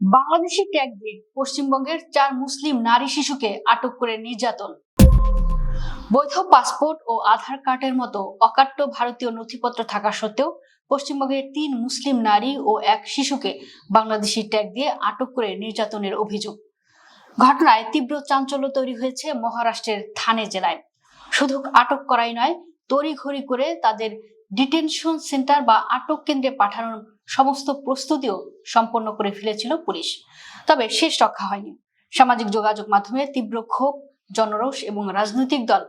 Bangladeshi tag দিয়ে পশ্চিমবঙ্গের 4 মুসলিম নারী শিশুকে আটক করে নির্যাতন। বৈধ পাসপোর্ট ও আধার কার্ডের মতো অকাট্য ভারতীয় নথিপত্র থাকা সত্ত্বেও পশ্চিমবঙ্গের 3 মুসলিম নারী ও এক শিশুকে বাংলাদেশি ট্যাগ দিয়ে আটক করে নির্যাতনের অভিযোগ। ঘটনায় তীব্র চাঞ্চল্য তৈরি হয়েছে মহারাষ্ট্রের থানে জেলায়। শুধু আটক করাই নয়, তড়িঘড়ি করে তাদের ডিটেনশন সেন্টার বা আটক কেন্দ্রে পাঠানোর সমস্ত প্রস্তুতিও সম্পন্ন করে ফেলেছিল পুলিশ। তবে শেষ রক্ষা হয়নি। সামাজিক যোগাযোগ মাধ্যমে তীব্র ক্ষোভ, জনরোষ এবং রাজনৈতিক দল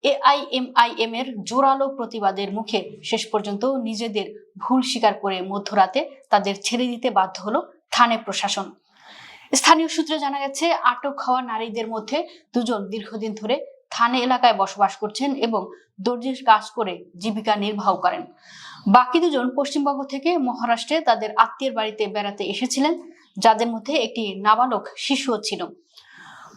এআইএমআইএম এর জোরালো প্রতিবাদের মুখে শেষ পর্যন্ত নিজেদের ভুল স্বীকার করে মধ্যরাতে তাদের ছেড়ে দিতে বাধ্য হলো থানে প্রশাসন। স্থানীয় সূত্রে জানা গেছে, আটক হওয়া নারীদের মধ্যে দুজন দীর্ঘদিন ধরে থানে এলাকায় বসবাস করছেন এবং দর্জির কাজ করে জীবিকা নির্বাহ করেন। বাকি দুজন পশ্চিমবঙ্গ থেকে মহারাষ্ট্রে তাদের আত্মীয়ের বাড়িতে বেড়াতে এসেছিলেন, যাদের মধ্যে একটি নাবালক শিশুও ছিল।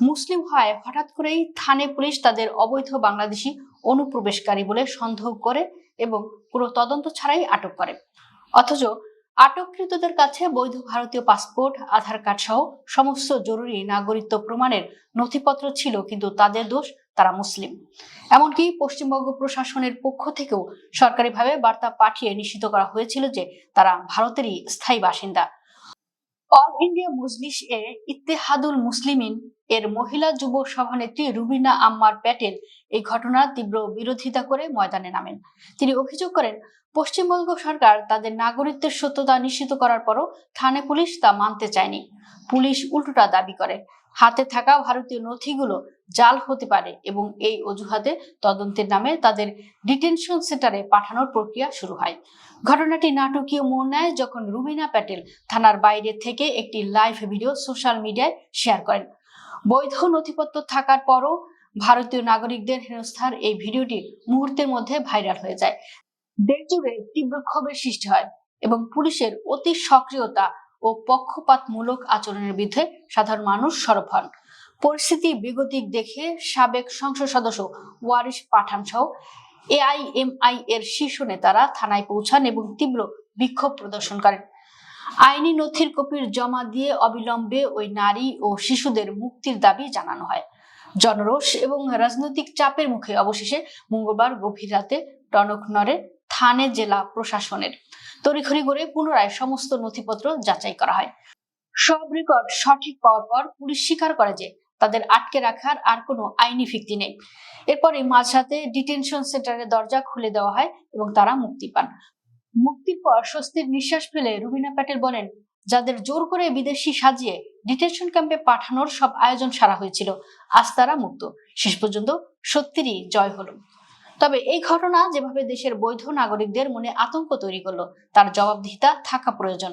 মুসলিম হওয়ায় হঠাৎ করেই থানে পুলিশ তাদের অবৈধ বাংলাদেশি অনুপ্রবেশকারী বলে সন্দেহ করে এবং কোনো তদন্ত ছাড়াই আটক করে। অথচ আটককৃতদের কাছে বৈধ ভারতীয় পাসপোর্ট, আধার কার্ড সহ সমস্ত জরুরি নাগরিকত্ব প্রমাণের নথিপত্র ছিল, কিন্তু তাদের দোষ তারা মুসলিম। এমনকি পশ্চিমবঙ্গ প্রশাসনের পক্ষ থেকেও সরকারিভাবে বার্তা পাঠিয়ে নিশ্চিত করা হয়েছিল যে তারা ভারতেরই স্থায়ী বাসিন্দা। অল ইন্ডিয়া মজলিস এ ইত্তেহাদুল মুসলিমিন এর মহিলা যুব সভানেত্রী রুবিনা আম্মার প্যাটেল এই ঘটনার তীব্র বিরোধিতা করে ময়দানে নামেন। তিনি অভিযোগ করেন, পশ্চিমবঙ্গ সরকার তাদের নাগরিকত্বের সত্যতা নিশ্চিত করার পরও থানে পুলিশ তা মানতে চায়নি। পুলিশ উল্টোটা দাবি করে হাতে থাকা ভারতীয় নথিগুলো জাল হতে পারে এবং এই অজুহাতে তদন্তের নামে তাদের ডিটেনশন সেন্টারে পাঠানোর প্রক্রিয়া শুরু হয়। ঘটনাটি নাটকীয় মোড় নেয় যখন রুবিনা প্যাটেল থানার বাইরে থেকে একটি লাইভ ভিডিও সোশ্যাল মিডিয়ায় শেয়ার করেন। বৈধ নথিপত্র থাকার পরও ভারতীয় নাগরিকদের হেনস্থার এই ভিডিওটি মুহূর্তের মধ্যে ভাইরাল হয়ে যায়। দেশ জুড়ে তীব্র ক্ষোভের সৃষ্টি হয় এবং পুলিশের অতি সক্রিয়তা ও পক্ষপাতমূলক আচরণের বিরুদ্ধে সাধারণ মানুষ সরব হন। পরিস্থিতি বেগতিক দেখে সাবেক সংসদ সদস্য ওয়ারিশ পাঠান সহ এআইএমআই এর শীর্ষ নেতারা থানায় পৌঁছান এবং তীব্র বিক্ষোভ প্রদর্শন করেন। আইনি নথির কপির জমা দিয়ে অবিলম্বে ওই নারী ও শিশুদের মুক্তির দাবি জানানো হয়। জনরোষ এবং রাজনৈতিক চাপের মুখে অবশেষে মঙ্গলবার গভীর রাতে টনক নড়ে থানে জেলা প্রশাসনের। তড়িঘড়ি করে পুনরায় সমস্ত নথিপত্র যাচাই করা হয়। সব রেকর্ড সঠিক পাওয়ার পর পুলিশ স্বীকার করে যে তাদের আটকে রাখার আর কোনো আইনি ভিত্তি নেই। এরপরে মাঝরাতে ডিটেনশন সেন্টারের দরজা খুলে দেওয়া হয় এবং তারা মুক্তি পান। মুক্তির পর স্বস্তির নিঃশ্বাস ফেলে রুবিনা প্যাটেল বলেন, যাদের জোর করে বিদেশি সাজিয়ে ডিটেনশন ক্যাম্পে পাঠানোর সব আয়োজন সারা হয়েছিল, আজ তারা মুক্ত। শেষ পর্যন্ত সত্যিরই জয় হলো। তবে এই ঘটনা যেভাবে দেশের বৈধ নাগরিকদের মনে আতঙ্ক তৈরি করলো, তার জবাবদিহিতা থাকা প্রয়োজন।